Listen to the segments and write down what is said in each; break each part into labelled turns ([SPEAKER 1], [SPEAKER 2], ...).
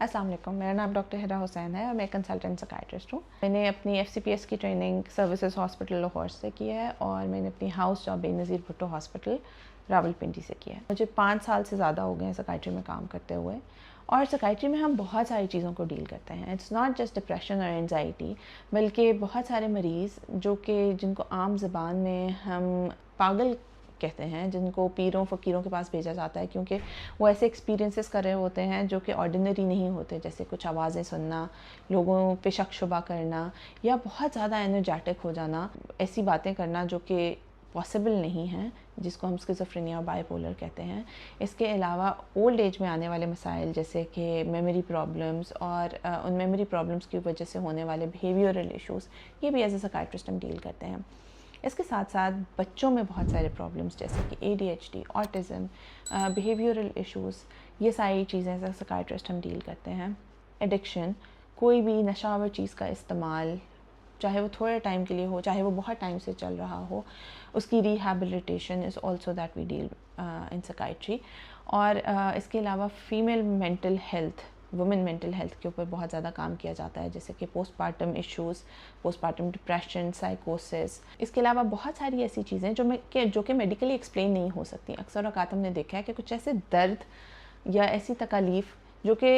[SPEAKER 1] अस्सलाम वालेकुम, मेरा नाम डॉक्टर हिरा हुसैन है और मैं कंसल्टेंट साइकियाट्रिस्ट हूँ। मैंने अपनी FCPS की ट्रेनिंग सर्विसेज हॉस्पिटल लाहौर से की है और मैंने अपनी house job Benazir Bhutto hospital Rawalpindi से किया है। मुझे 5 साल से ज़्यादा हो गए हैं साइकियाट्री में काम करते हुए। और साइकियाट्री में हम बहुत सारी चीज़ों को डील करते हैं। इट्स नॉट जस्ट डिप्रेशन और एनजाइटी, बल्कि बहुत सारे मरीज़ जिनको आम ज़बान में हम पागल कहते हैं, जिनको पीरों फ़कीरों के पास भेजा जाता है क्योंकि वो ऐसे एक्सपीरियंसेस कर रहे होते हैं जो कि ऑर्डिनरी नहीं होते, जैसे कुछ आवाज़ें सुनना, लोगों पे शक शुबा करना या बहुत ज़्यादा एनर्जेटिक हो जाना, ऐसी बातें करना जो कि पॉसिबल नहीं है, जिसको हम स्किज़ोफ्रेनिया और बाइपोलर कहते हैं। इसके अलावा ओल्ड एज में आने वाले मसाइल जैसे कि मेमोरी प्रॉब्लम्स और उन मेमोरी प्रॉब्लम्स की वजह से होने वाले बिहेवियरल इश्यूज़, ये भी एज ए साइकियाट्रिस्ट हम डील करते हैं। इसके साथ साथ बच्चों में बहुत सारे प्रॉब्लम्स जैसे कि ADHD, ऑटिज़म, बिहेवियरल इश्यूज़, ये सारी चीज़ें एज अ साइकियाट्रिस्ट हम डील करते हैं। एडिक्शन, कोई भी नशावर चीज़ का इस्तेमाल, चाहे वो थोड़े टाइम के लिए हो, चाहे वो बहुत टाइम से चल रहा हो, उसकी rehabilitation is also that we deal in psychiatry. और इसके अलावा female mental health, women mental health के ऊपर बहुत ज़्यादा काम किया जाता है, जैसे कि पोस्टपार्टम इश्यूज़, पोस्टपार्टम डिप्रेशन, साइकोसिस। इसके अलावा बहुत सारी ऐसी चीज़ें जो कि मेडिकली एक्सप्लेन नहीं हो सकती। अक्सर औक़ात हमने देखा है कि कुछ ऐसे दर्द या ऐसी तकलीफ़ जो कि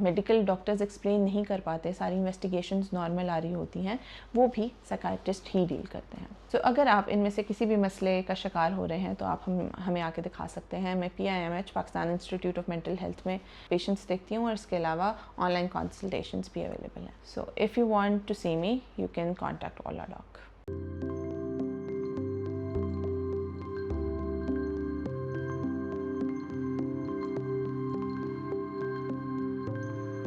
[SPEAKER 1] मेडिकल डॉक्टर्स एक्सप्लेन नहीं कर पाते, सारी इन्वेस्टिगेशंस नॉर्मल आ रही होती हैं, वो भी साइकियाट्रिस्ट ही डील करते हैं। तो अगर आप इनमें से किसी भी मसले का शिकार हो रहे हैं तो आप हमें आके दिखा सकते हैं। मैं PIMH Pakistan institute of mental health में पेशेंट्स देखती हूँ और इसके अलावा ऑनलाइन कंसल्टेशंस भी अवेलेबल हैं। So if you want to see me, you can contact Ola dock.